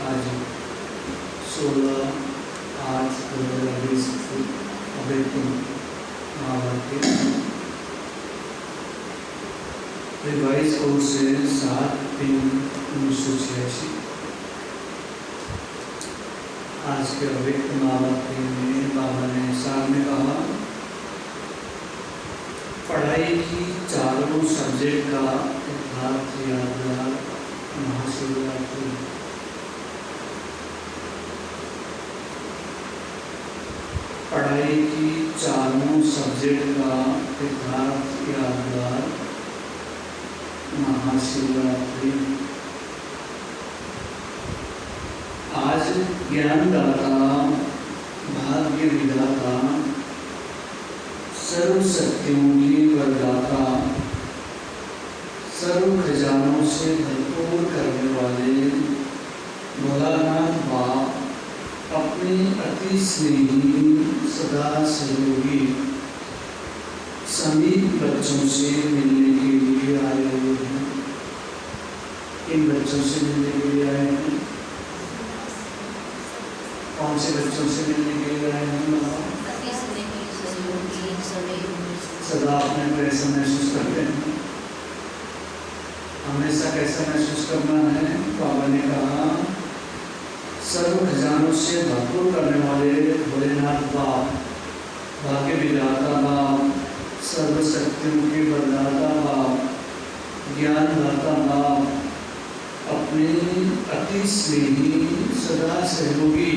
आज 16/8/2020 अव्यक्तम महावाक्य revise course से 7/3/1986। आज के अव्यक्त महावाक्य में बाबा ने सामने कहा, पढ़ाई की चारों सब्जेक्ट का यथार्थ यादगार महाशिवरात्रि। पढ़ाई की चारों सब्जेक्ट का यथार्थ यादगार महाशिवरात्रि। आज ज्ञानदाता, भाग्य विधाता, सर्व शक्तियों की वरदाता, सर्व खजानों से भरपूर करने वाले भोलानाथ बाप अपने अति स्नेही, सदा सहयोगी समीप बच्चों से मिलने के लिए आए हुए हैं। इन बच्चों से मिलने के लिए आए हैं। कौन से बच्चों से मिलने के लिए आए हैं? सदा अपने को ऐसा महसूस करते हैं। हमेशा कैसा महसूस करना है? बाबा ने कहा, सर्व खजानों से भरपूर करने वाले भोलेनाथ बाप, भाग्य विधाता बाप, सर्व शक्तियों के वरदाता बाप, ज्ञानदाता बाप अपने अति स्नेही, सदा सहयोगी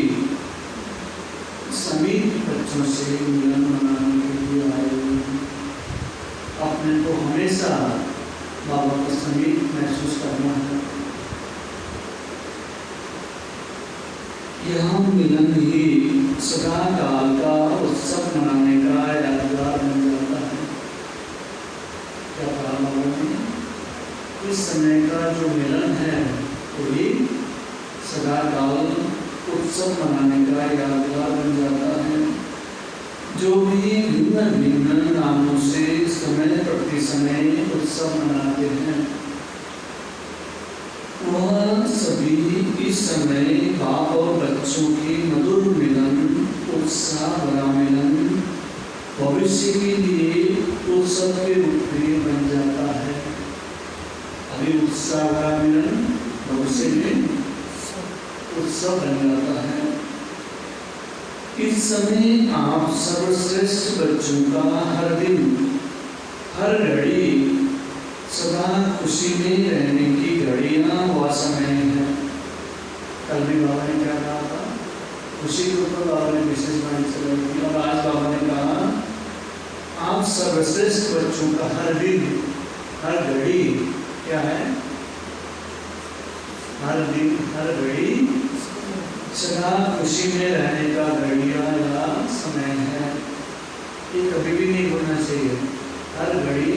समीप बच्चों से मिलन मनाने के लिए आए हुए हैं। अपने को हमेशा बाबा का समीप महसूस करना है। यह मिलन ही सदा काल का उत्सव मनाने का यादगार बन जाता है। क्या कहा बाबा ने? इस समय का जो मिलन है वही सदा काल उत्सव मनाने का यादगार बन जाता है। जो भी भिन्न भिन्न नामों से समय प्रति समय उत्सव मनाते हैं, वह सभी इस समय बाप और बच्चों की मधुर मिलन, उत्साह भरा मिलन भविष्य के लिए उत्सव के रूप में बन जाता है। अभी उत्साह भरा मिलन भविष्य में उत्सव बन जाता है। इस समय आप सर्वश्रेष्ठ बच्चों का हर दिन, हर घड़ी सदा खुशी में रहने की घड़ियां व समय है। कल भी बाबा ने क्या कहा था? खुशी के ऊपर बाबा ने विशेष बात चलाई थी। और आज बाबा ने कहा, आप सर्वश्रेष्ठ बच्चों का हर दिन, हर घड़ी क्या है? हर दिन, हर घड़ी सदा खुशी में रहने का घड़िया या समय है। ये कभी भी नहीं भूलना चाहिए। हर घड़ी,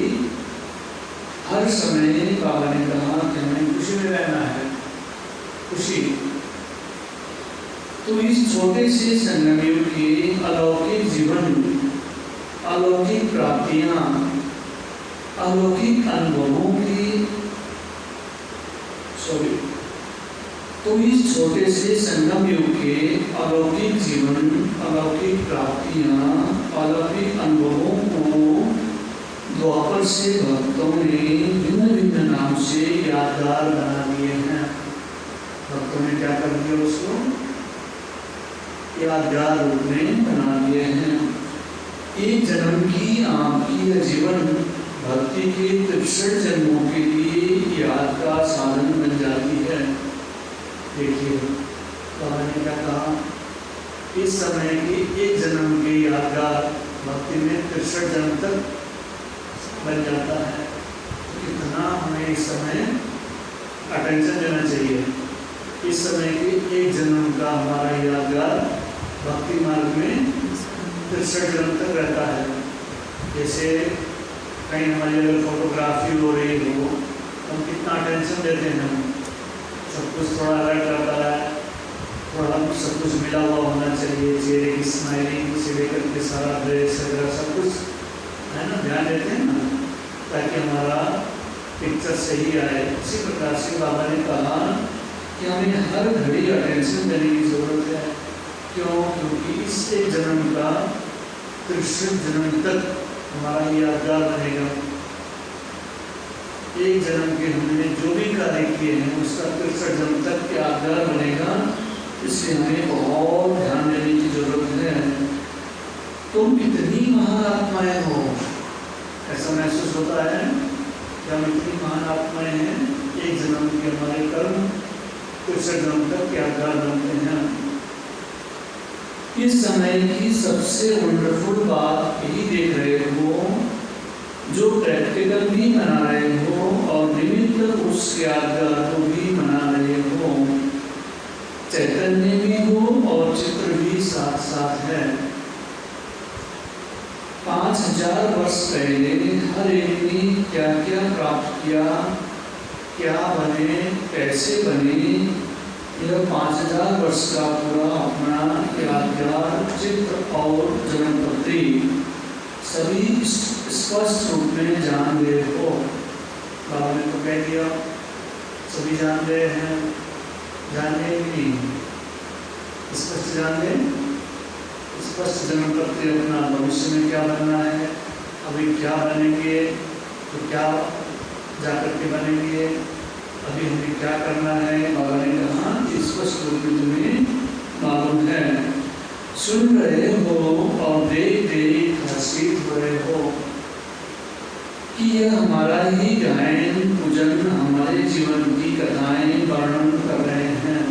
हर समय बाबा ने कहा कि हमें खुशी में रहना है। खुशी तो इस छोटे से संगम युग के अलौकिक जीवन, अलौकिक प्राप्तियां, अलौकिक अनुभवों की तो इस छोटे से संगम युग के अलौकिक जीवन, अलौकिक प्राप्तियां, अलौकिक अनुभवों को द्वापर से भक्तों ने भिन्न भिन्न नाम से यादगार बना दिए हैं। भक्तों ने क्या कर दिया? उसको यादगार रूप में बना दिए हैं। एक जन्म की आपकी जीवन भक्ति के 63 जन्मों के लिए याद का साधन बन जाती है। देखिए बाबा ने क्या कहा, इस समय की एक जन्म की यादगार भक्ति में 63 जन्म तक बन जाता है। कितना हमें इस समय अटेंशन देना चाहिए। इस समय की एक जन्म का हमारा यादगार भक्ति मार्ग में 63 जन्म तक रहता है। जैसे कहीं हमारी अगर फोटोग्राफी हो रही हो, हम कितना अटेंशन देते हैं, सब कुछ थोड़ा अलग रहता है, थोड़ा सब कुछ मिला हुआ होना चाहिए, चेहरे की स्माइलिंग से लेकर के सारा ड्रेस वगैरह सब कुछ है ना, ध्यान देते हैं ना, ताकि हमारा पिक्चर सही आए। इसी प्रकार से बाबा ने कहा कि हमें हर घड़ी अटेंशन देने की जरूरत है। क्यों? क्योंकि इस एक जन्म का 63 जन्म तक हमारा यादगार बनेगा। एक जन्म के हमने जो भी कार्य किए हैं उसका 63 जन्म तक यादगार बनेगा। इसलिए हमें बहुत ध्यान देने की जरूरत है। तुम इतनी महान आत्माएं हो, ऐसा महसूस होता है कि हम इतनी महान आत्माएं हैं। एक जन्म के हमारे कर्म 63 जन्म तक यादगार बनते हैं। इस समय की सबसे वंडरफुल बात यही देख रहे हो, जो प्रैक्टिकल भी मना रहे हो और निमित्त उस यादगार को भी मना रहे हो। चैतन्य भी हो और चित्र भी साथ साथ है। 5000 वर्ष पहले हर एक ने क्या क्या प्राप्त किया, क्या बने, कैसे बने, यह 5000 वर्ष का पूरा अपना यादगार चित्र और जन्मपत्री सभी स्पष्ट रूप में जान रहे हो। बाबा ने तो कह दिया, सभी जान रहे हैं, जानने भी नहीं, स्पष्ट जान ले, स्पष्ट जन्मपत्री अपना भविष्य में क्या बनना है, अभी क्या बनेंगे, तो क्या जाकर के बनेंगे, अभी हमें क्या करना है। बाबा ने कहा स्पष्ट रूप में तुम्हें मालूम है, सुन रहे हो और देख देख हर्षित हो रहे हो कि यह हमारा ही गायन पूजन हमारे जीवन की कथाएं वर्णन कर रहे हैं।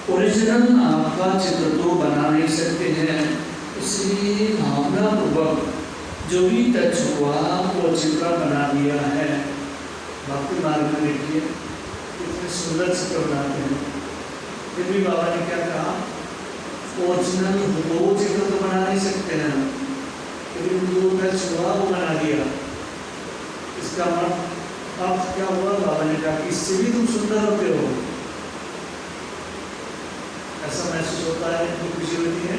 ओरिजिनल आपका चित्र तो बना नहीं सकते हैं, इसलिए भावना पूर्वक जो भी टच हुआ वो चित्र बना दिया है। भक्ति मार्ग में देखिए कितने सुंदर चित्र बनाते हैं। फिर भी बाबा ने क्या कहा, ओरिजिनल वो चित्र तो बना नहीं सकते हैं, लेकिन जो टच हुआ वो बना दिया। इसका अर्थ क्या हुआ? बाबा ने कहा कि इससे भी तुम सुंदर होते हो। ऐसा महसूस होता है, तो खुशी होती है।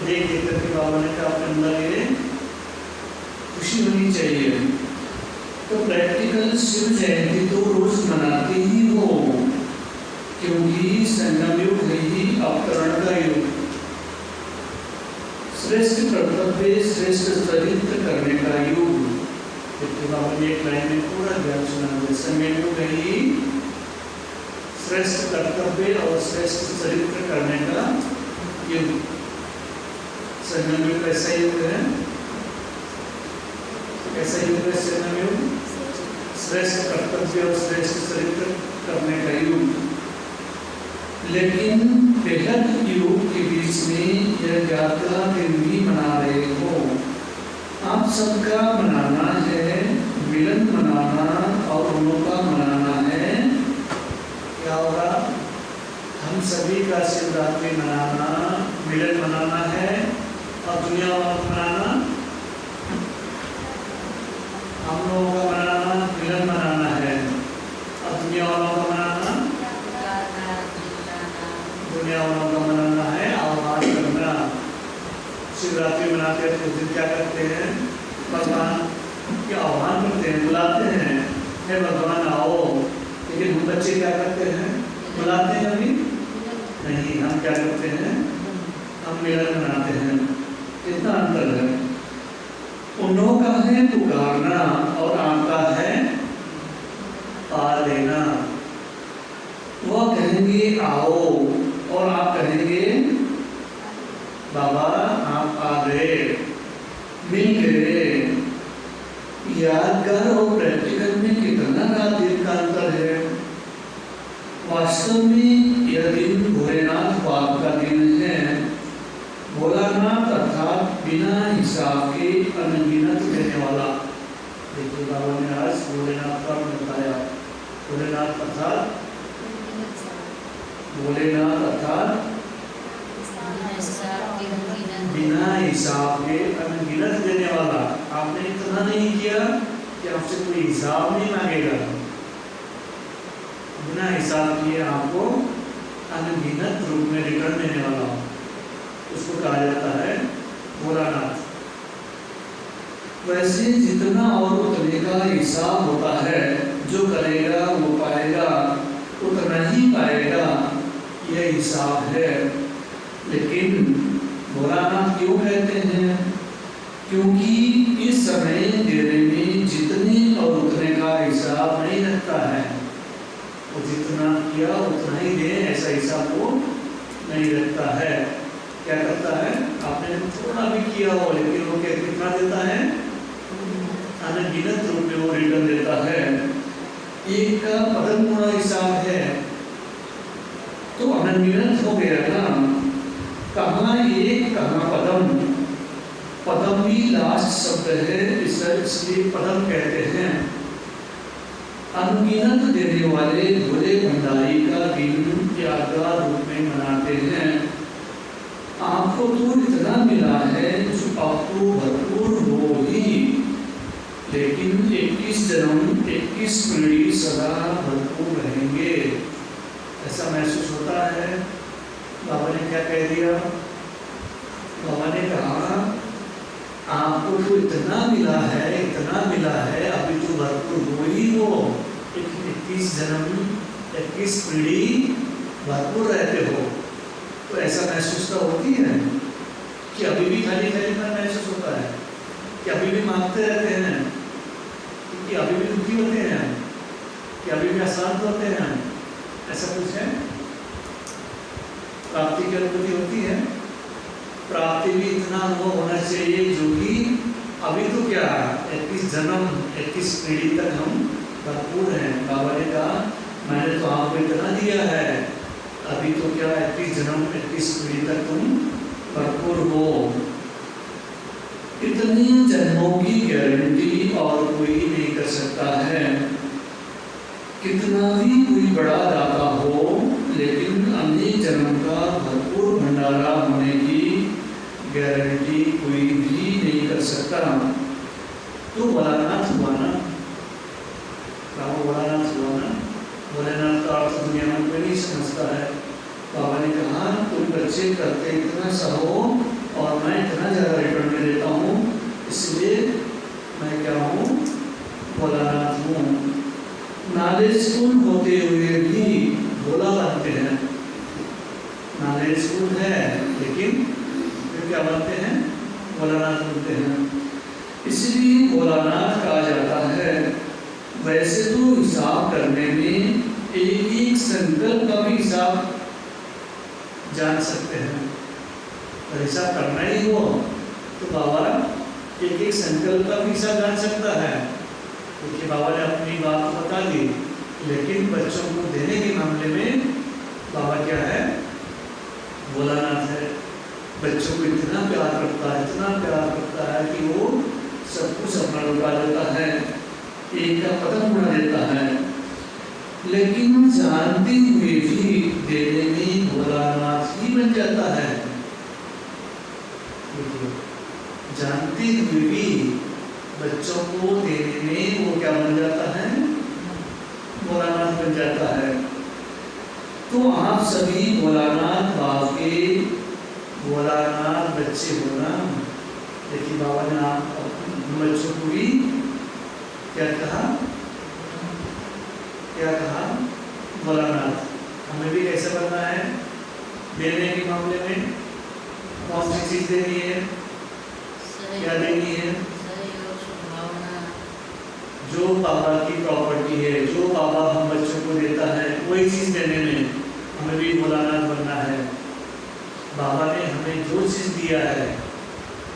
देख देख करके बाबा ने कहा अपने अंदर ये खुशी होनी चाहिए। तो प्रैक्टिकल शिव जयंती तो रोज मनाते ही हो, क्योंकि संगम युग है ही अवतरण का युग। श्रेष्ठ कर्तव्य श्रेष्ठ चरित्र करने का युग। बाबा ने एक लाइन में पूरा ज्ञान सुना है, संगम युग है ही श्रेष्ठ कर्तव्य और श्रेष्ठ चरित्र करने का युग। संगम युग ऐसा युग है, ऐसा युग है संगम युग, श्रेष्ठ कर्तव्य और श्रेष्ठ चरित्र करने का युग। लेकिन बेहद युग के बीच में यह यात्रा दिन भी मना रहे हो। आप सबका मनाना है, मिलन मनाना और उनों का मनाना है। क्या होगा? हम सभी का शिवरात्रि मनाना, मिलन मनाना है और दुनिया वालों को मनाना, हम लोगों का मनाना, मिलन मनाना है और दुनिया वालों का मनाना, दुनिया वालों का मनाना है आह्वान करना। शिवरात्रि मनाते हैं तो उस दिन क्या करते हैं? भगवान के आह्वान करते हैं, बुलाते हैं, हे भगवान आओ। लेकिन हम बच्चे क्या करते हैं? बुलाते हैं अभी नहीं, हम क्या करते हैं? हम मिलन मनाते हैं। कितना अंतर है। उन्हों का है पुकारना और आपका है पा लेना। वह कहेंगे आओ और आप कहेंगे बाबा आप आ गए, मिल गए। भोलानाथ अर्थात बिना हिसाब के अनगिनत देने वाला। आपने इतना नहीं किया कि आपसे कोई हिसाब नहीं मांगेगा, बिना हिसाब किए आपको अनगिनत रूप में रिटर्न देने वाला, उसको कहा जाता है भोलानाथ। वैसे जितना और उतने का हिसाब होता है, जो करेगा वो पाएगा, उतना ही पाएगा, यह हिसाब है। लेकिन भोलानाथ क्यों कहते हैं? क्योंकि इस समय देने में जितने और उतने का हिसाब नहीं रखता है, वो जितना किया उतना ही दे, ऐसा हिसाब वो नहीं रखता है। क्या करता है? आपने थोड़ा भी किया हो लेकिन वो कितना देता है? अनगिनत रूप में वो रिटर्न देता है। एक का पदम गुणा हिसाब है तो अनगिनत हो गया ना, कहाँ एक कहाँ पदम, पदम भी लास्ट शब्द है, इसलिए पदम कहते हैं। अनगिनत देने वाले भोले भंडारी का दिन यादगार रूप में मनाते हैं। आपको तो इतना मिला है जो अब तो भरपूर हो ही, लेकिन 21 जन्म 21 पीढ़ी सदा भरपूर रहेंगे, ऐसा महसूस होता है। बाबा ने क्या कह दिया? बाबा ने कहा आपको तो इतना मिला है, इतना मिला है, अभी तो भरपूर हो ही हो, 21 जन्म 21 पीढ़ी भरपूर रहते हो, तो ऐसा महसूस तो होती है कि अभी भी खाली खाली मन महसूस होता है, कि अभी भी मांगते रहते हैं, कि अभी भी दुखी होते हैं, कि अभी भी अशांत होते हैं, ऐसा कुछ है? प्राप्ति की अनुभूति होती है, प्राप्ति भी इतना अनुभव होना चाहिए जो कि अभी तो क्या 21 जन्म 21 पीढ़ी तक हम भरपूर हैं। बाबा ने कहा मैंने तो आपको इतना दिया है, अभी तो क्या 21 जन्म 21 पीढ़ी तक तुम भरपूर हो। इतने जन्मों की गारंटी और कोई नहीं कर सकता है। कितना भी कोई बड़ा दाता हो, लेकिन अनेक जन्म का भरपूर भंडारा होने की गारंटी कोई भी नहीं कर सकता। तो भोलानाथ हुआ ना, भोलानाथ हुआ ना। भोलेनाथ का अर्थ दुनिया में कोई नहीं समझता है। बाबा ने कहा तुम बच्चे करते इतना सा हो और मैं इतना ज़्यादा रिटर्न में देता हूँ, इसलिए मैं क्या हूँ? भोलानाथ हूँ। नॉलेजफुल होते हुए भी भोला बनते हैं। नॉलेजफुल है लेकिन फिर क्या बनते हैं? भोलानाथ बनते हैं। इसलिए भोलानाथ कहा जाता है। वैसे तो हिसाब करने में एक एक संकल्प का भी हिसाब जान सकते हैं, और हिसाब करना ही हो तो बाबा एक एक संकल्प का भी हिसाब जान सकता है, क्योंकि बाबा ने अपनी बात बता दी। लेकिन बच्चों को देने के मामले में बाबा क्या है? भोलानाथ है। बच्चों को इतना प्यार करता है, इतना प्यार करता है कि वो सब कुछ अपना लुटा देता है, एक का पदम उड़ा देता है। लेकिन जानते हुए भी देने में भोलानाथ ही बन जाता है। जानते हुए भी बच्चों को देने में वो क्या बन जाता है? भोलानाथ बन जाता है। तो आप सभी भोलानाथ बाप के भोलानाथ बच्चे होना। देखिए बाबा ने आप बच्चों को भी क्या कहा? क्या कहा? भोलानाथ। हमें भी कैसे बनना है? देने के मामले में कौन सी चीज देनी है? क्या देनी है? जो बाबा की प्रॉपर्टी है, जो बाबा हम बच्चों को देता है, वही चीज देने में हमें भी भोलानाथ बनना है। बाबा ने हमें जो चीज दिया है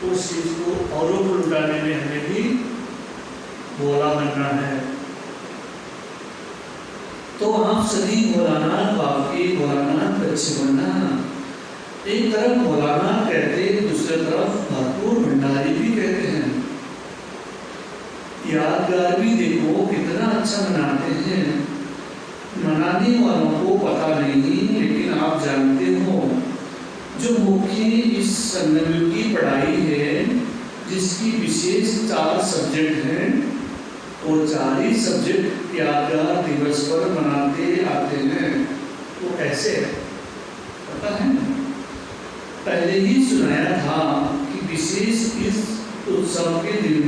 उस चीज को औरों को लुटाने में हमें भी भोला बनना है। तो आप सभी भोलानाथ बाप के भोलानाथ बच्चे बनना। एक तरफ भोलानाथ कहते, दूसरी तरफ भरपूर भंडारी भी कहते हैं। यादगार भी देखो कितना अच्छा मनाते हैं। मनाने वालों को पता नहीं, लेकिन आप जानते हो जो मुख्य इस संगम की पढ़ाई है, जिसकी विशेष 4 सब्जेक्ट हैं, वो 4 ही सब्जेक्ट यादगार दिवस पर मनाते आते हैं। वो कैसे पता है? पहले ही सुनाया था कि विशेष इस उत्सव के दिन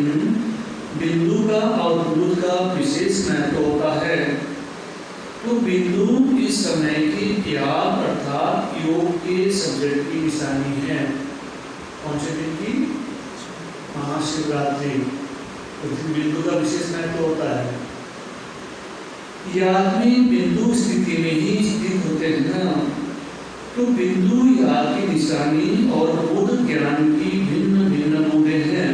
बिंदु का और दूध का विशेष महत्व होता है। तो बिंदु इस समय की याद अर्थात योग के सब्जेक्ट की निशानी है। कौन से दिन की? महाशिवरात्रि। उस दिन बिंदु का विशेष महत्व होता है। याद में बिंदु स्थिति में ही स्थित होते हैं ना, तो बिंदु याद की निशानी और बोध ज्ञान की भिन्न भिन्न बूंदें हैं।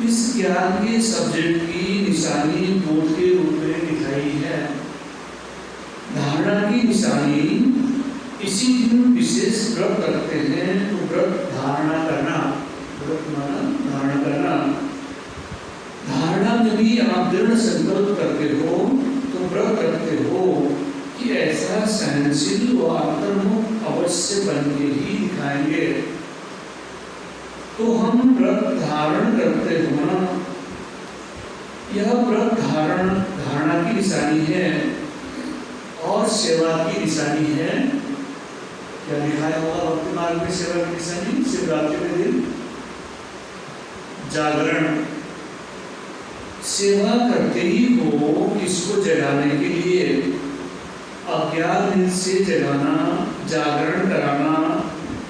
इस ज्ञान के सब्जेक्ट की निशानी बोध के रूप में दिखाई है। धारणा की निशानी इसी दिन विशेष व्रत रखते हैं, तो व्रत धारणा करना, व्रत माना धारणा करना। धारणा में भी आप दृढ़ संकल्प करते हो, तो व्रत रखते हो कि ऐसा सहनशील व अंतर्मुख अवश्य बन के ही दिखाएंगे। तो हम व्रत धारण करते हो ना, यह व्रत धारणा की निशानी है और सेवा की निशानी है। क्या दिखाया होगा भक्ति मार्ग में सेवा की निशानी? शिवरात्रि के दिन जागरण, सेवा करते ही हो किसको जगाने के लिए? अज्ञान नींद से जगाना, जागरण कराना,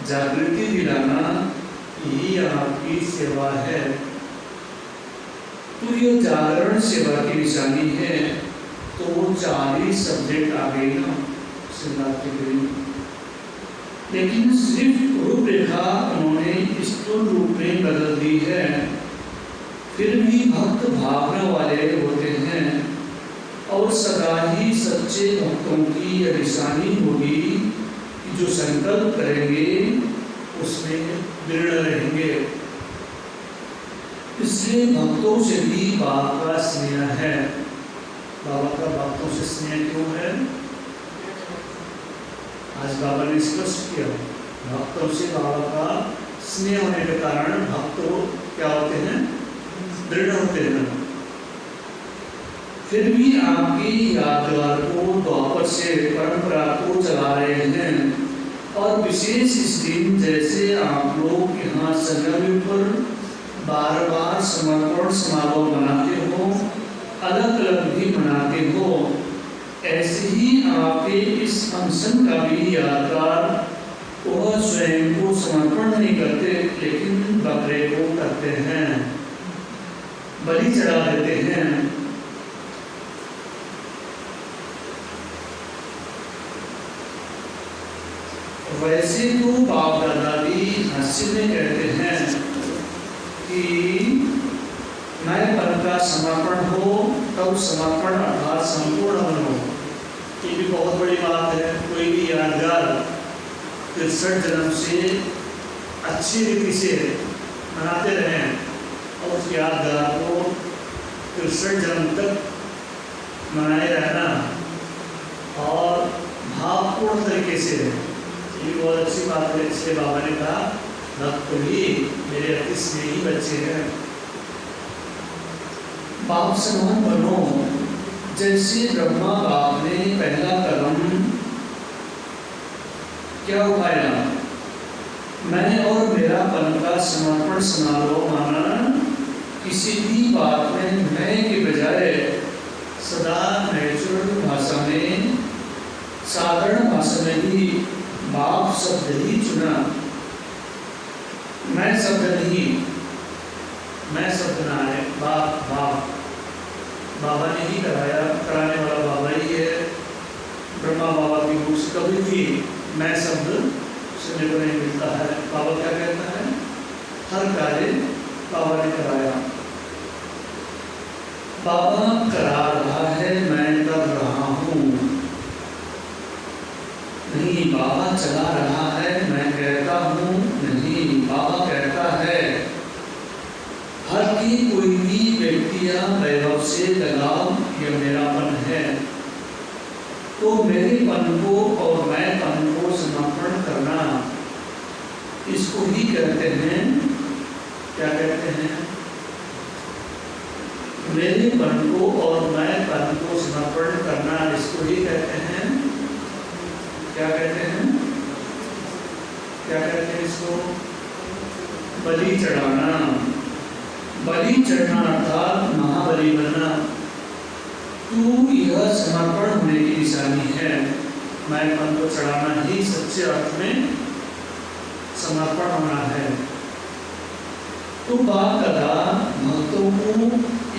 जागृति दिलाना, यही आपकी सेवा है। तो ये जागरण सेवा की निशानी है। तो वो 4 ही सब्जेक्ट आ गई ना शिवरात्रि के दिन। लेकिन सिर्फ रूपरेखा उन्होंने स्थूल रूप में बदल दी है। फिर भी भक्त भावना वाले होते हैं और सदा ही सच्चे भक्तों की यह निशानी होगी कि जो संकल्प करेंगे उसमें दृढ़ रहेंगे। इसलिए भक्तों से भी बाबा का स्नेह है। बाबा का भक्तों से स्नेह क्यों है? आज बाबा ने स्पष्ट किया, भक्तों से बाबा का स्नेह होने के कारण भक्त क्या होते हैं? दृढ़ होते हैं। फिर भी आपकी यादगार को द्वापर से परंपरा को चला रहे हैं और विशेष इस दिन जैसे आप लोग यहाँ संगम पर बार बार समर्पण समारोह मनाते हो, अलग अलग भी मनाते हो, ऐसे ही आपके इस फंक्शन का भी यादगार वह स्वयं को समर्पण नहीं करते, लेकिन बकरे को करते हैं, बलि चढ़ा देते हैं। वैसे तो बाप दादा भी हास्य में कहते हैं कि नए पद का समर्पण हो तब समर्पण अर्थात संपूर्ण मन हो। ये भी बहुत बड़ी बात है। कोई भी यादगार 63 जन्म से अच्छी रीति से मनाते रहें और उस यादगार को 63 जन्म तक मनाए रहना और भावपूर्ण तरीके से, ये बहुत अच्छी बात है। इसलिए बाबा ने कहा भक्त भी मेरे अति स्नेही बच्चे हैं। बाप समान बनो। जैसे ब्रह्मा बाप ने पहला कदम क्या उठाया? मैं और मेरा पन का समर्पण समारोह माना। किसी भी बात में मैं के बजाय सदा नेचुरल भाषा में, साधारण भाषा में ही बाप शब्द ही चुना। मैं शब्द नहीं, मैं शब्द ना है, बाप बाप। बाबा ने ही कराया, कराने वाला बाबा ही है। ब्रह्मा बाबा की मुख से कभी भी मैं शब्द सुनने को नहीं मिलता है। बाबा क्या कहता है? हर कार्य बाबा ने कराया। बाबा करा रहा है, मैं कर रहा हूँ नहीं। बाबा चला रहा है, मैं कहता हूँ नहीं। बाबा कहता है। हर की कोई भी व्यक्ति या वैभव से लगाव यह मेरापन है। तो मेरेपन को और मैंपन को समर्पण करना, इसको ही कहते हैं, क्या कहते हैं? मेरेपन को और मैंपन को समर्पण करना, इसको ही कहते हैं, क्या कहते हैं? क्या कहते हैं इसको? बलि चढ़ाना। बलि चढ़ना अर्थात महाबली बनना। तो यह समर्पण होने की निशानी है। मैंपन को चढ़ाना ही सच्चे अर्थ में समर्पण होना है। तो बात कदा भक्तों को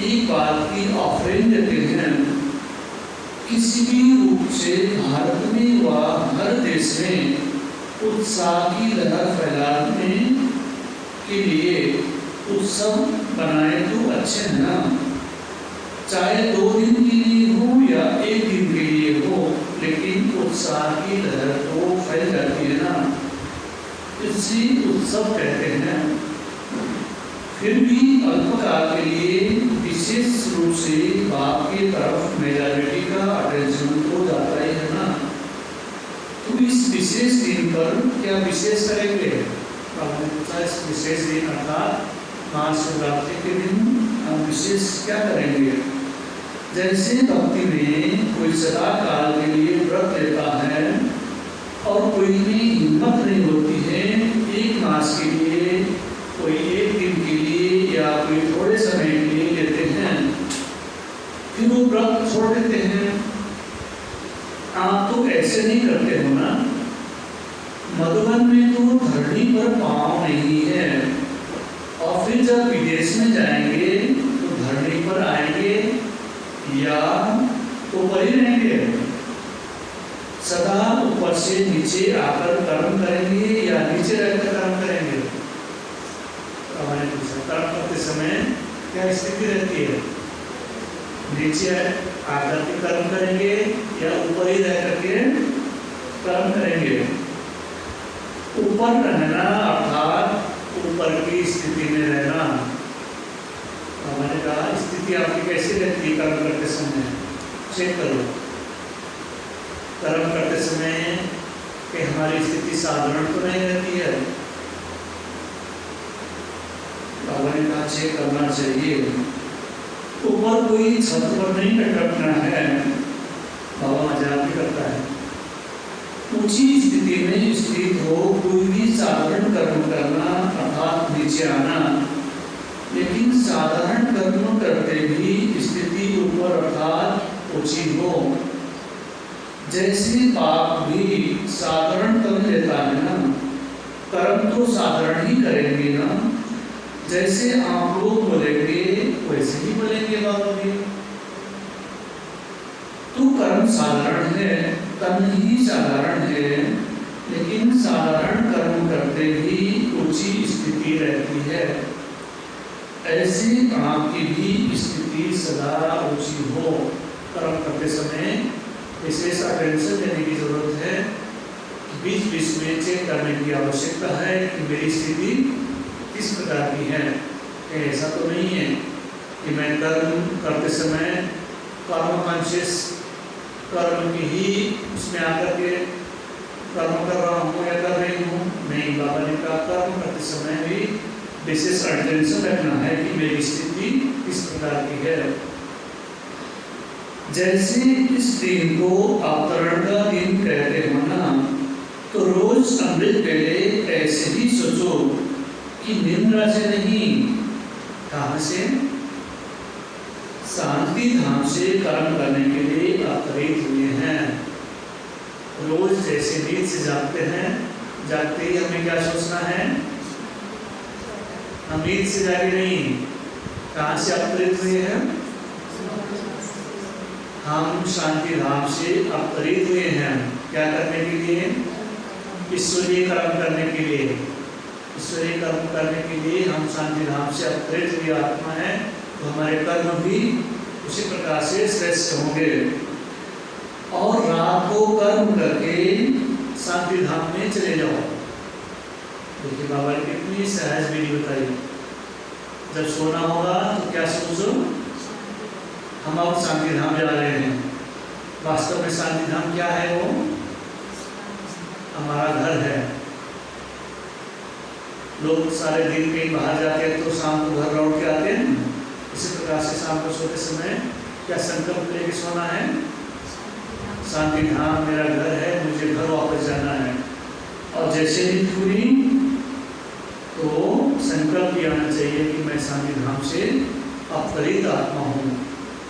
एक बात की ऑफरिंग देते हैं, किसी भी रूप से भारत में व हर देश में उत्साह की लहर फैलाने के लिए उत्सव बनाए तो अच्छे हैं ना। चाहे 2 दिन के लिए हो या 1 दिन के लिए हो, लेकिन उत्साह की लहर तो फैल जाती है ना, इसी उत्सव कहते हैं। फिर भी अल्पकाल के लिए विशेष रूप से बाप की तरफ मेजॉरिटी का अटेंशन तो जाता ही है ना। तो इस विशेष दिन पर क्या विशेष करेंगे? आपने पूछा इस विशेष दिन अर्थात महाशिवरात्रि के दिन हम विशेष क्या करेंगे? जैसे भक्ति में कोई सदा काल के लिए व्रत लेता है और कोई में हिम्मत नहीं होती है 1 मास के लिए, कोई 1 दिन के लिए या कोई थोड़े समय के लिए लेते हैं, फिर वो व्रत छोड़ देते हैं। आप तो ऐसे नहीं करते हो ना। मधुबन में तो धरनी पर पाँव नहीं है, और फिर जब विदेश में जाएंगे तो धरनी पर आएंगे या ऊपर ही रहेंगे? सदा ऊपर से नीचे आकर कर्म करेंगे या नीचे रहकर कर्म करेंगे? हमारे कर्म करते समय क्या स्थिति रहती है? नीचे आकर के कर्म करेंगे या ऊपर ही रह करके कर्म करेंगे? ऊपर रहना अर्थात ऊपर की स्थिति में रहना। मैंने कहा स्थिति आपकी कैसी रहती है कर्म करते समय? चेक करो कर्म करते समय कि हमारी स्थिति साधारण तो नहीं रहती है। बाबा ने कहा चेक करना चाहिए। ऊपर कोई छत पर नहीं लटकना है, बाबा मजाक भी करता है। ऊंची स्थिति में स्थित हो कोई भी साधारण कर्म करना अर्थात नीचे आना, लेकिन साधारण कर्म करते भी स्थिति ऊपर अर्थात ऊंची हो। जैसे पाप भी साधारण कर्म लेता है ना, कर्म तो साधारण ही करेंगे ना। जैसे आप लोग बोलेंगे वैसे ही बोलेंगे बाबा भी। तो कर्म साधारण है, कर्म ही साधारण है, लेकिन साधारण कर्म करते भी ऊंची स्थिति रहती है। ऐसे आपकी भी स्थिति सदा ऊंची हो। कर्म करते समय विशेष अटेंशन देने की जरूरत है। बीच बीच में चेक करने की आवश्यकता है कि मेरी स्थिति किस प्रकार की है। ऐसा तो नहीं है कि मैं कर्म करते समय कर्म कॉन्शियस कर्म की ही उसमें आकर के कर्म कर रहा हूँ या कर रही हूँ। नहीं, बाबा ने कहा कर्म करते समय भी विशेष अटेंशन रखना है कि मेरी स्थिति किस प्रकार की है। जैसे इस दिन को अवतरण का दिन कहते हो ना, तो रोज अमृत पहले ऐसे ही सोचो कि निंद्रा से नहीं, कहाँ से? शांति धाम से कर्म करने के लिए अवतरित हुए हैं। रोज जैसे नींद से जागते हैं, जागते ही हमें क्या सोचना है? हम नींद से जागे नहीं, कहाँ से अवतरित हुए हैं? हम शांति धाम से अवतरित हुए हैं। क्या करने के लिए? ईश्वरीय कर्म करने के लिए। ईश्वरीय कर्म करने के लिए हम शांति धाम से अवतरित हुए आत्मा है, तो हमारे कर्म भी उसी प्रकार से श्रेष्ठ होंगे। और रात को कर्म करके शांति धाम में चले जाओ। देखिए बाबा ने कितनी सहज विधि बताई। जब सोना होगा तो क्या सोचो? हम अब शांति धाम जा रहे हैं, वास्तव में शांति धाम क्या है? वो हमारा घर है। लोग सारे दिन कहीं बाहर जाते हैं तो शाम को घर लौट के आते हैं। इसी प्रकार से शाम को सोते समय क्या संकल्प लेके सोना है? शांति धाम मेरा घर है, मुझे घर वापस जाना है। और जैसे नींद खुली तो संकल्प ये आना चाहिए कि मैं शांति धाम से अवतरित आत्मा हूँ,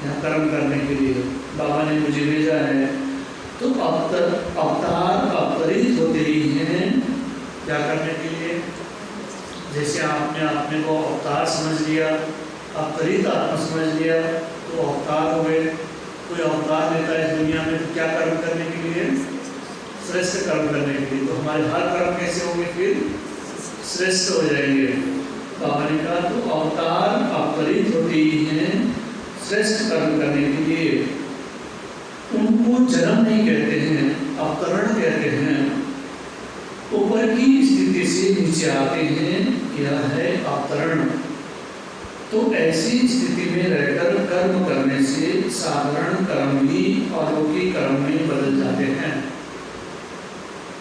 यहाँ कर्म करने के लिए बाबा ने मुझे भेजा है। तो अवतार अवतरित होते ही हैं क्या करने के लिए? जैसे आपने अपने को अवतार समझ लिया, अवतरित आत्मा समझ लिया, तो अवतार हो गए। कोई अवतार लेता है दुनिया में तो क्या कर्म करने के लिए? श्रेष्ठ कर्म करने के लिए। तो हमारे हर कर्म कैसे होंगे? फिर श्रेष्ठ हो जाएंगे। बाबा ने कहा तो अवतार अवतरित होते ही हैं श्रेष्ठ कर्म करने के लिए। उनको जन्म नहीं कहते हैं, अवतरण कहते हैं। ऊपर की स्थिति से नीचे आते हैं, यह है अवतरण। तो ऐसी स्थिति में रहकर कर्म करने से साधारण कर्म भी अलौकिक कर्म में बदल जाते हैं।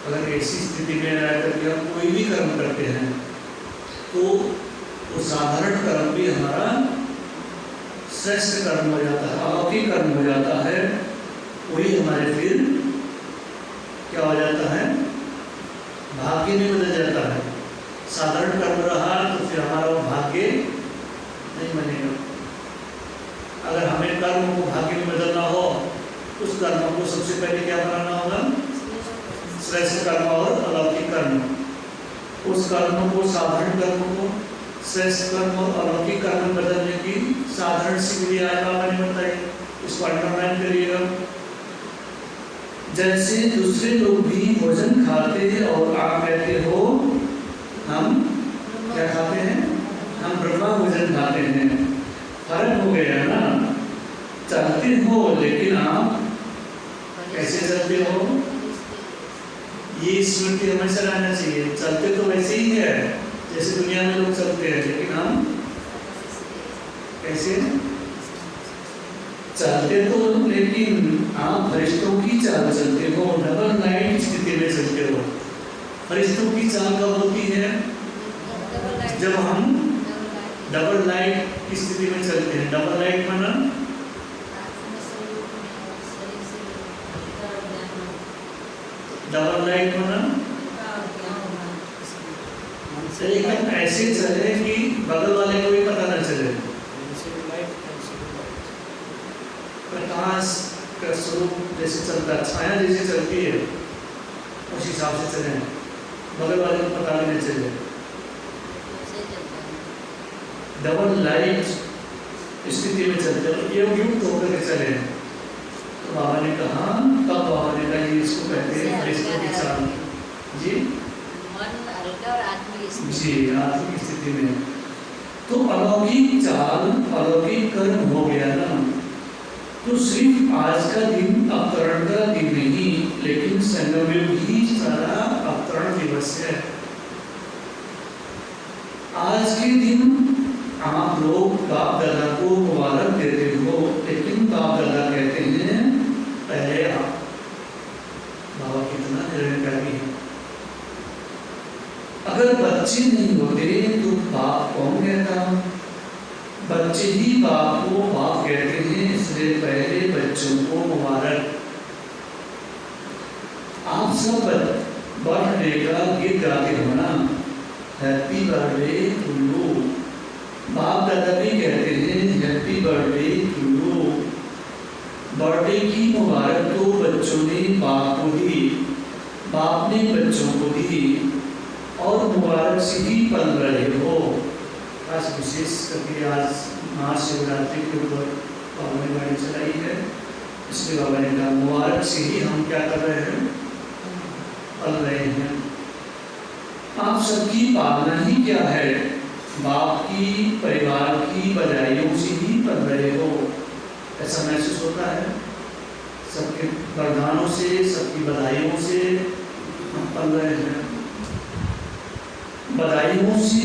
अगर ऐसी स्थिति में रहकर के हम कोई भी कर्म करते हैं तो वो साधारण कर्म भी हमारा श्रेष्ठ कर्म हो जाता है, अलौकिक कर्म हो जाता है। वही हमारे फिर क्या हो जाता है? भाग्य में बदल जाता है। साधारण कर्म रहा तो फिर हमारा वो भाग्य नहीं बनेगा। अगर हमें कर्म को भाग्य में बदलना हो, उस कर्म को सबसे पहले क्या बनाना होगा? श्रेष्ठ कर्म और अलौकिक कर्म। उस कर्म को, साधारण कर्म को श्रेष्ठ कर्म और अलौकिक कर्म में बदलने की साधारण सी विधि आज बाबा ने बताई, इसको अंडरलाइन करिएगा। जैसे दूसरे लोग भी भोजन खाते हैं और आप कहते हो हम क्या खाते हैं? हम ब्रह्मा भोजन खाते हैं। फर्क हो गया ना? चलते हो लेकिन आप कैसे चलते हो? ये स्मृति हमेशा रहना चाहिए। चलते तो वैसे ही है जैसे दुनिया में लोग चलते हैं, लेकिन हम कैसे चलते? तो लेकिन आप फरिश्तों की चाल चलते हो, डबल लाइट स्थिति में चलते हो। फरिश्तों की चाल कब होती है? जब हम डबल लाइट की स्थिति में चलते हैं। डबल लाइट माना डबल लाइट माना एकदम ऐसे चले कि बगल वाले को भी पता न चले। प्रकाश का स्वरूप जैसे चलता है, छाया जैसे चलती है, उस हिसाब से चले, बगल वाले को पता भी नहीं चले। डबल लाइट स्थिति में चलते हो, ये युक्त होकर के चले। तो बाबा ने कहा, तब बाबा ने कहा ये इसको कहते हैं फरिश्तों की चाल। जी जी, आत्मिक स्थिति में तो अलौकिक चाल, अलौकिक कर्म हो गया ना। तो सिर्फ आज का दिन अवतरण का दिन नहीं, लेकिन संगमयुग भी सारा अवतरण दिवस है। आज के दिन आप लोग बाप दादा को मुबारक देते हो, लेकिन बाप दादा कहते हैं पहले आप। बाबा कितना निरंकारी है। अगर बच्चे नहीं होते तो बाप कौन कहता? बच्चे ही बाप को बाप कहते हैं, इसलिए पहले बच्चों को मुबारक। आप सब बर्थडे का गीत गाते हो ना, हैप्पी बर्थडे टू यू। बाप दादा भी कहते हैं happy birthday to you. Birthday की मुबारक तो बच्चों ने बाप को दी, बाप ने बच्चों को दी, और मुबारक से ही पल रहे हो। आज विशेष करके आज महाशिवरात्रि के ऊपर बाबा ने गाड़ी चलाई है, इसलिए बाबा ने कहा मुबारक से ही हम क्या कर रहे हैं? पल रहे हैं। आप सबकी पालना ही क्या है? बाप की, परिवार की बधाइयों से ही पल रहे हो। ऐसा महसूस होता है? सबके वरदानों से, सबकी बधाइयों से हम पल रहे हैं। बधाइयों से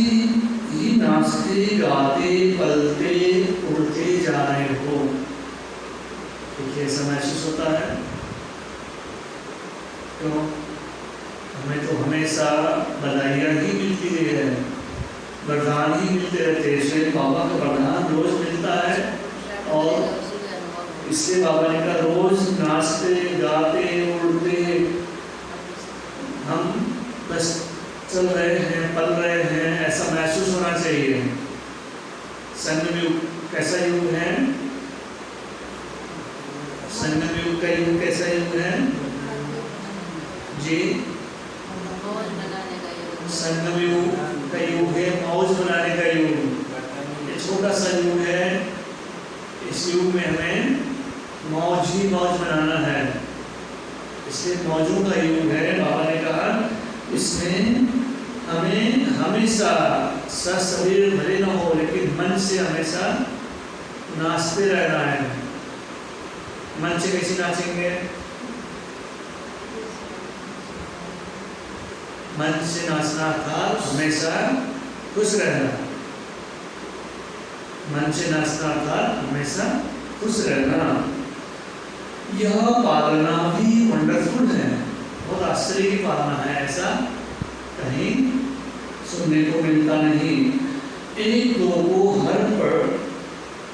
ही नाचते, गाते, पलते, उड़ते जा रहे हो। देखिए ऐसा महसूस होता है। क्यों? हमें तो हमेशा बधाइयाँ ही मिलती है, वरदान ही मिलते रहते हैं। इसलिए बाबा का वरदान रोज मिलता है और इसलिए बाबा ने कहा रोज नाचते गाते उड़ते हम बस चल रहे हैं, पल रहे हैं, ऐसा महसूस होना चाहिए। संगम युग कैसा युग है? संगम युग का युग कैसा युग है जी? संगम युग का युग है मौज बनाने का युग। ये छोटा सा युग है, इस युग में हमें मौज ही मौज बनाना है, इसलिए मौजों का युग है। बाबा ने कहा इसमें हमें हमेशा शरीर भले न हो लेकिन मन से हमेशा नाचते रहना है। मन से कैसे नाचेंगे? मन से नाचना था हमेशा खुश रहना। मन से नाचना था हमेशा खुश रहना। यह पालना भी वंडरफुल है, बहुत आश्चर्य की पालना है, ऐसा कहीं सुनने को मिलता नहीं। एक दो को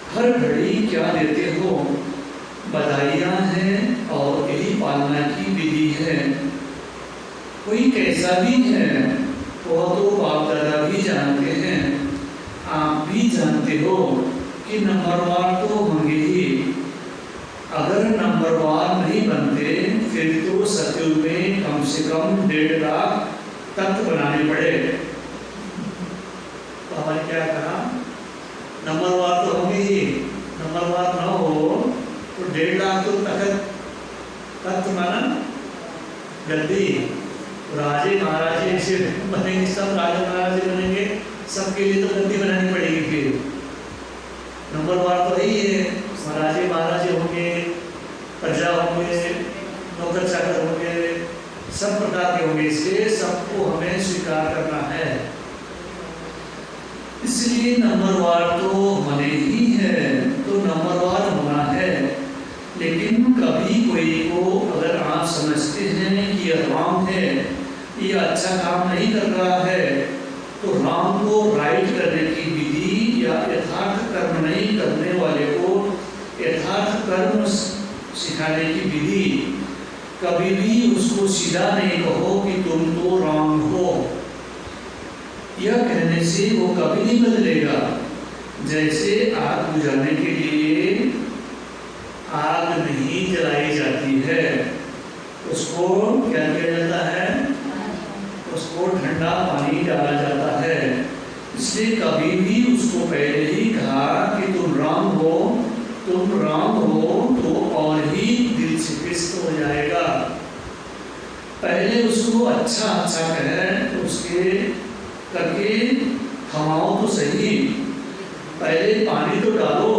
हर घड़ी क्या देते हो? बधाइयाँ हैं और यही पालना की विधि है। कोई कैसा भी है वह तो बाप दादा भी जानते हैं, आप भी जानते हो कि नंबरवार तो होंगे ही। अगर नंबरवार नहीं बनते फिर तो सतयुग में कम से कम 1.5 लाख तख्त बनाने पड़े। तो हमारे क्या कहा? नंबरवार तो होंगे ही, नंबरवार ना हो तो 1.5 लाख तो तख्त माना गद्दी। राजे महाराजे ऐसे बनेंगे, सब राजा महाराजे बनेंगे, सबके लिए तो गद्दी बनानी पड़ेगी। फिर नंबरवार तो यही है, राजे महाराजे होंगे, प्रजा होंगे, नौकर चाकर होंगे, सब प्रकार के होंगे, इसलिए सबको हमें स्वीकार करना है। इसलिए नंबरवार तो होने ही है, तो नंबरवार होना है। लेकिन कभी कोई को अगर आप समझते हैं कि यह राम है, ये अच्छा काम नहीं कर रहा है, तो राम को राइट करने की विधि या यथार्थ कर्म नहीं करने वाले को यथार्थ कर्म सिखाने की विधि, कभी भी उसको सीधा नहीं कहो कि तुम तो राम हो। यह कहने से वो कभी नहीं बदलेगा। जैसे आग बुझाने के लिए आग नहीं जलाई जाती है, उसको क्या किया जाता है? उसको ठंडा पानी डाला जाता है। इसलिए कभी भी उसको पहले ही कहा कि तुम राम हो, तुम राम हो, तो और ही दिल से कृष्ण हो जाएगा। पहले उसको अच्छा अच्छा कह उसके करके थमाओ तो सही, पहले पानी तो डालो,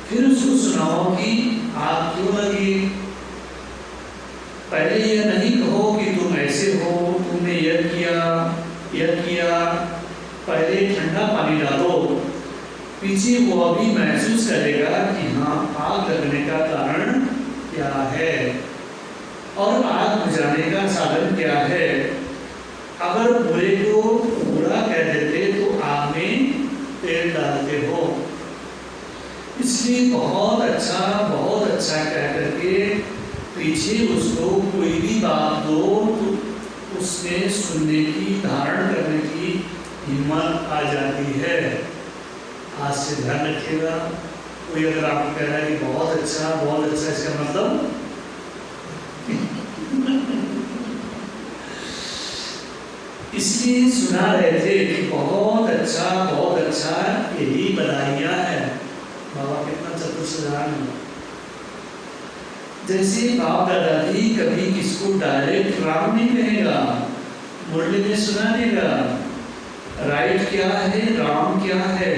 फिर उसको सुनाओ कि आग क्यों लगी। पहले यह नहीं कहो कि तुम ऐसे हो, तुमने यह किया। पहले ठंडा पानी डालो, पीछे वो अभी महसूस करेगा कि हाँ आग लगने का कारण क्या है और आग बुझाने का साधन क्या है। अगर बुरे को बुरा कह देते तो आग में तेल डालते हो। इसलिए बहुत अच्छा कह करके पीछे उसको कोई भी बात दो तो उसमें सुनने की, धारण करने की हिम्मत आ जाती है। आज से ध्यान रखिएगा, कोई अगर आपको कह रहा है कि बहुत अच्छा, इसका मतलब इसलिए सुना रहे थे कि बहुत अच्छा यही बधाइयाँ है। बाबा कितना चतुर सुधार है। जैसे बाप दादा भी कभी किसको डायरेक्ट राम नहीं कहेगा, मुरली में सुना देगा राइट क्या है, राम क्या है।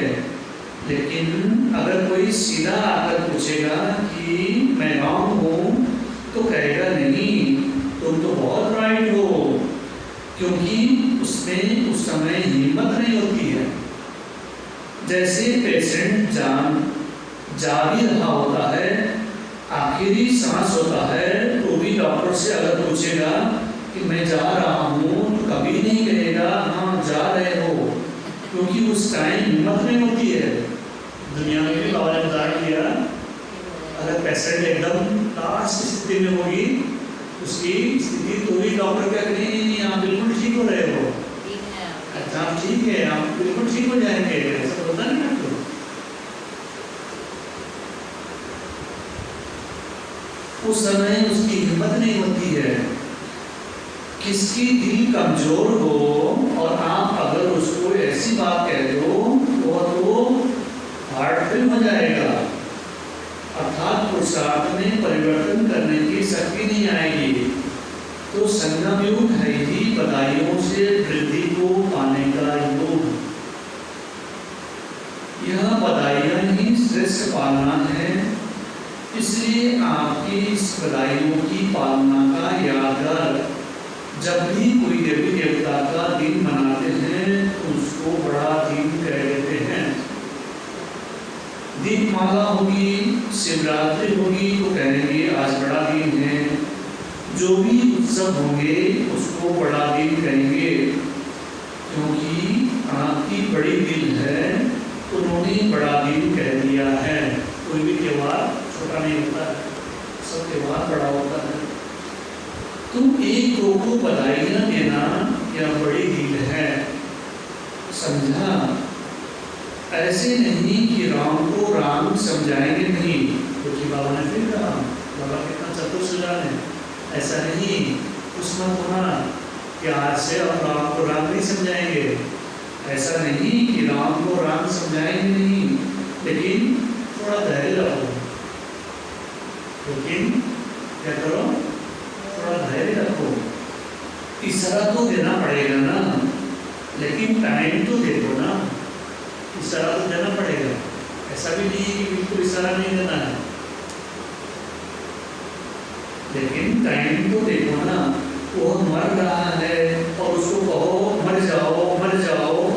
लेकिन अगर कोई सीधा आकर पूछेगा कि मैं राम हूँ, तो कहेगा नहीं, तुम तो बहुत राइट हो, क्योंकि उसमें उस समय हिम्मत नहीं होती है। जैसे पेशेंट जा भी रहा होता है आखिरी सांस होता है तो भी डॉक्टर से अगर पूछेगा कि मैं जा रहा हूँ तो कभी नहीं कहेगा हाँ जा रहे हो, क्योंकि उस टाइम हिम्मत नहीं होती है। दुनिया में भी बाबा ने बता दिया, अगर पेशेंट एकदम लास्ट स्थिति में होगी उसकी स्थिति तो भी डॉक्टर क्या कहेंगे नहीं आप बिल्कुल ठीक हो रहे हो, अच्छा ठीक है आप बिल्कुल ठीक हो जाएंगे, ऐसा होता नहीं आपको। उस समय उसकी हिम्मत नहीं होती है। किसकी दिल कमजोर हो और आप अगर उसको ऐसी बात कह दो तो हार्ट फेल हो जाएगा, अर्थात पुरुषार्थ में परिवर्तन करने की शक्ति नहीं आएगी। तो संगम युग है ही बधाइयों से वृद्धि को पाने का योग। यह बधाइयां ही श्रेष्ठ पालना है, इसलिए आपकी इस बधाइयों की पालना का यादगार जब भी कोई देवी देवता का दिन मनाते हैं तो उसको बड़ा दिन कह देते हैं। दीपमाला होगी, शिवरात्रि होगी तो कहेंगे आज बड़ा दिन है। जो भी उत्सव होंगे उसको बड़ा दिन कहेंगे, क्योंकि आपकी बड़ी दिल है, उन्होंने बड़ा दिन कह दिया है। कोई भी त्योहार छोटा नहीं होता है, सब त्योहार बड़ा होता है। तुम एक दो को बधाइयां देना या बड़ी दिल है, समझा? ऐसे नहीं कि राम को राम समझाएंगे नहीं, क्योंकि बाबा ने फिर कहा, बाबा कितना चतुर सुझाव है। ऐसा नहीं उसमें होना कि आज से हम राम को राम नहीं समझाएंगे, ऐसा नहीं कि राम को राम समझाएंगे नहीं, लेकिन थोड़ा धैर्य रखो। लेकिन क्या करो, थोड़ा धैर्य रखो। इशारा तो देना पड़ेगा ना, लेकिन टाइम तो देखो ना, इशारा तो देना पड़ेगा। ऐसा भी नहीं है कि बिल्कुल इशारा नहीं देना है, लेकिन टाइम तो देखो ना। वो मर रहा है और उसको कहो मर जाओ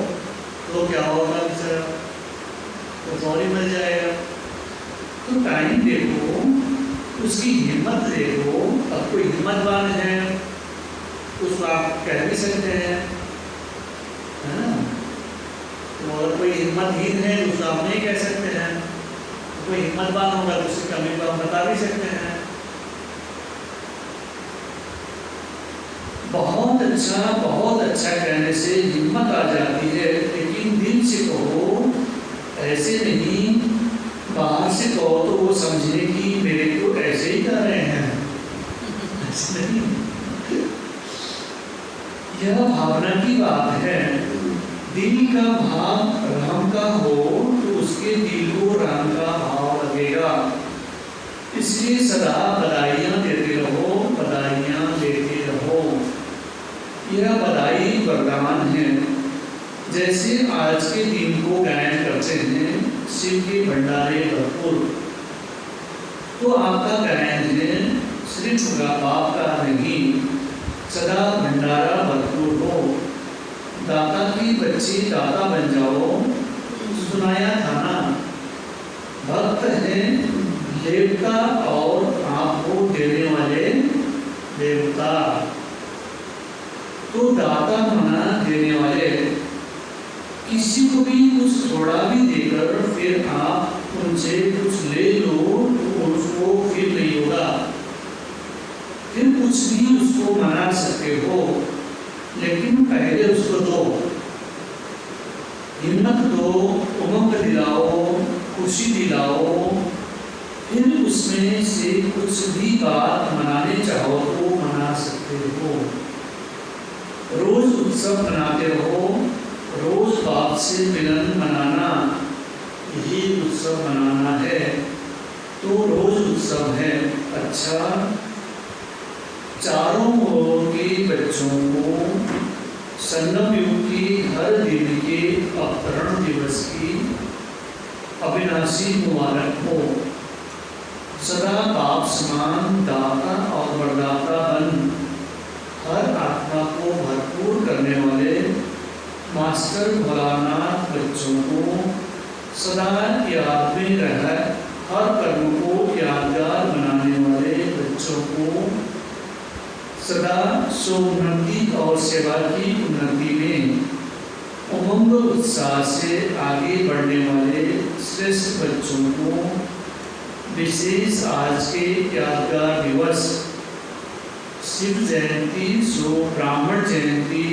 तो क्या होगा बेचारा, तो सॉरी मर जाएगा। तो टाइम देखो, उसकी हिम्मत देखो। अब कोई हिम्मतवान है उसको आप कह भी सकते हैं, है ना? तो अगर कोई हिम्मतहीन है तो उसको आप नहीं कह सकते हैं। तो कोई हिम्मतवान होगा तो उसकी कमी को आप बता भी सकते हैं। बहुत अच्छा कहने से हिम्मत आ जाती है, लेकिन दिल से कहो, ऐसे नहीं। बाहर से कहो तो वो समझे कि मेरे को ऐसे ही कर रहे हैं, ऐसे नहीं। यह भावना की बात है। दिल का भाव राम का हो तो उसके दिल को राम का भाव लगेगा। इसलिए सदा बधाइयां देते रहो, बधाइयां देते रहो। यह बधाई वरदान है। जैसे आज के दिन को गायन करते हैं, शिव के भंडारे भरपूर, तो आपका गायन है सिर्फ बाप का नहीं, सदा भंडारा भरपूर हो। दाता की बच्ची दाता बन जाओ, सुनाया था ना। भक्त है देवता और आपको देने वाले देवता, तो दाता मना देने वाले। किसी को भी कुछ थोड़ा भी देकर फिर आप उनसे कुछ ले लो तो उसको फिर नहीं होगा, फिर कुछ भी उसको मना सकते हो, लेकिन पहले उसको दो, हिम्मत दो, उमंग दिलाओ, खुशी दिलाओ, फिर उसमें से कुछ भी बात मनाने चाहो तो मना सकते हो। रोज उत्सव मनाते रहो, रोज बाप से मिलन मनाना, यही उत्सव मनाना है। तो रोज उत्सव है। अच्छा, चारों ओर के बच्चों को संगम युग की हर दिन के अवतरण दिवस की अविनाशी मुबारक हो। सदा बाप समान दाता और वरदाता बन हर आत्मा को भरपूर करने वाले मास्टर भोलानाथ बच्चों को सदा याद में रह हर कर्म को यादगार बनाने सो उन्नति और सेवा की उन्नति में उमंग उत्साह से आगे बढ़ने वाले श्रेष्ठ बच्चों को विशेष आज के यादगार दिवस शिव जयंती, सो ब्राह्मण जयंती,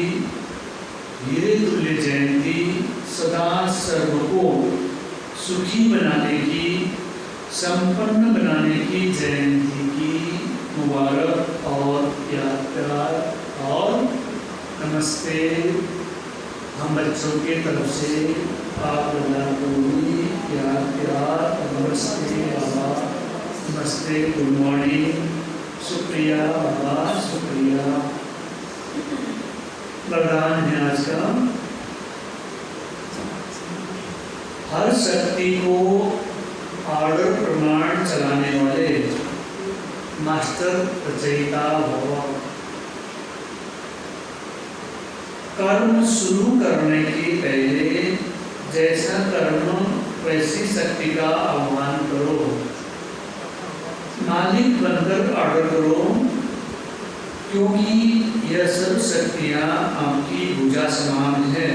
हीरे तुल्य जयंती, सदा सर्व को सुखी बनाने की, संपन्न बनाने की जयंती की मुबारक और यादगार और नमस्ते हम बच्चों के तरफ से आप लोगों को भी यादगार नमस्ते बाबा, नमस्ते, गुड मॉर्निंग, शुक्रिया बाबा, शुक्रिया। वरदान है आज का, हर शक्ति को आर्डर प्रमाण चलाने वाले मास्टर रचयिता भव। कर्म शुरू करने के पहले जैसा कर्म वैसी शक्ति का आह्वान करो, मालिक बनकर ऑर्डर करो, क्योंकि यह सब शक्तियाँ आपकी भुजा समान है।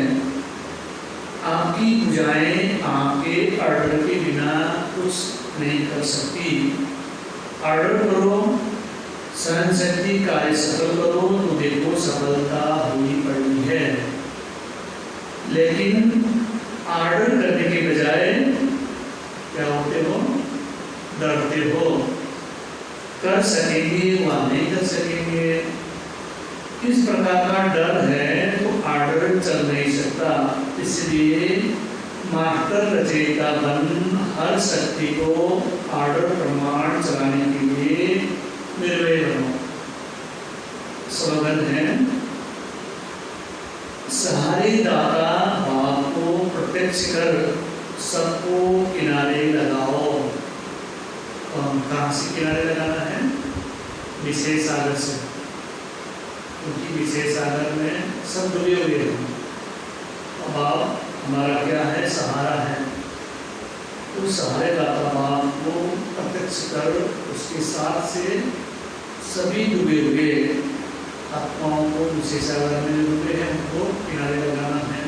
आपकी भुजाएं आपके ऑर्डर के बिना कुछ नहीं कर सकती। ऑर्डर करो, सहन शक्ति कार्य सफल करो, तो देखो सफलता हुई पड़ी है। लेकिन ऑर्डर करने के बजाय क्या होते हो, डरते हो, कर सकेंगे व नहीं कर सकेंगे, इस प्रकार का डर है तो ऑर्डर चल नहीं सकता। इसलिए मास्टर रचयिता बन हर शक्ति को ऑर्डर प्रमाण चलाने के लिए निर्भय बनो। स्लोगन है, सहारे दाता भाव को प्रत्यक्ष कर सबको किनारे लगाओ। तो हम कहाँ से किनारे लगाना है? विशेष सागर से, क्योंकि विशेष सागर में सब डूबे हुए हैं। अब आप हमारा क्या है? सहारा है। तो सहारे दाता भाव को प्रत्यक्ष कर उसके साथ से सभी डूबे हुए आत्माओं को विशेष सागर में डूबे हैं उनको किनारे लगाना है।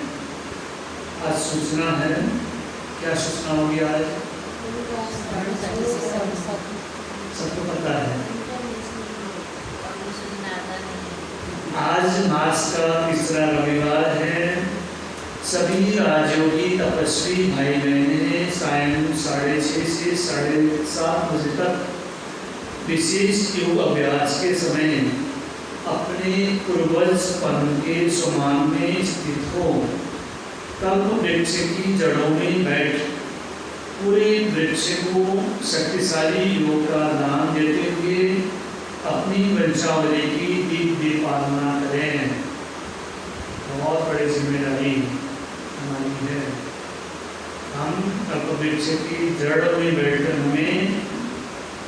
आज सूचना है, क्या सूचना होगी आज? सबको पता है। आज मास का तीसरा रविवार है। सभी राजयोगी तपस्वी भाई बहनें सायं 6:30 से 7:30 बजे तक विशेष योग अभ्यास के समय अपने पूर्वज पन के समान में स्थित हो। कल्प वृक्ष की जड़ों में बैठ पूरे वृक्ष को शक्तिशाली योग का दान देते हुए अपनी वंशावली की दिव्य पालना करें। बहुत बड़ी जिम्मेदारी हमारी है। हम कल्प वृक्ष की जड़ में बैठकर हमें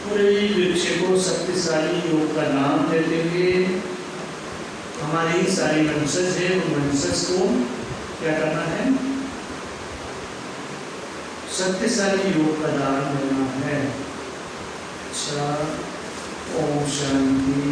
पूरे वृक्ष को शक्तिशाली योग का नाम देते हुए हमारी सारी वंशज है, उन वंशज को क्या करना है? शक्तिशाली योग का दान देना है। अच्छा, ओम शांति।